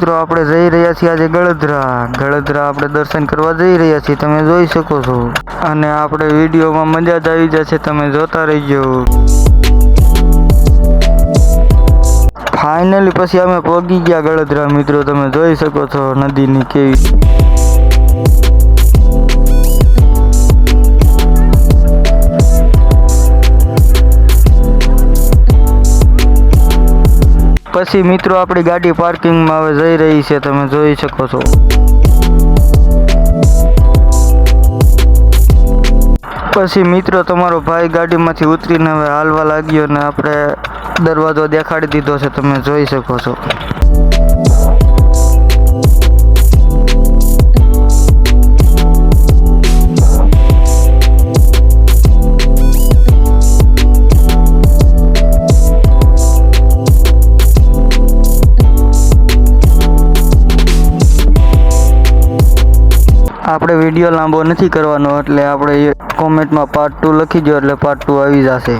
મિત્રો આપણે જઈ રહ્યા છીએ આજે ગળધરા આપણે દર્શન કરવા જઈ રહ્યા છીએ, તમે જોઈ શકો છો। અને આપણે વિડીયોમાં મજા જ આવી જશે, તમે જોતા રહેજો। ફાઇનલી પછી અમે પહોંચી ગયા ગળધરા મિત્રો, તમે જોઈ શકો છો નદીની કેવી। પછી મિત્રો આપણી ગાડી પાર્કિંગમાં હવે જઈ રહી છે, તમે જોઈ શકો છો। પછી મિત્રો તમારો ભાઈ ગાડીમાંથી ઉતરીને હવે હાલવા લાગ્યો ને આપણે દરવાજો દેખાડી દીધો છે, તમે જોઈ શકો છો। આપણે વિડીયો લાંબો નથી કરવાનો, એટલે આપણે કોમેન્ટમાં પાર્ટ 2 લખી દો એટલે પાર્ટ 2 આવી જશે।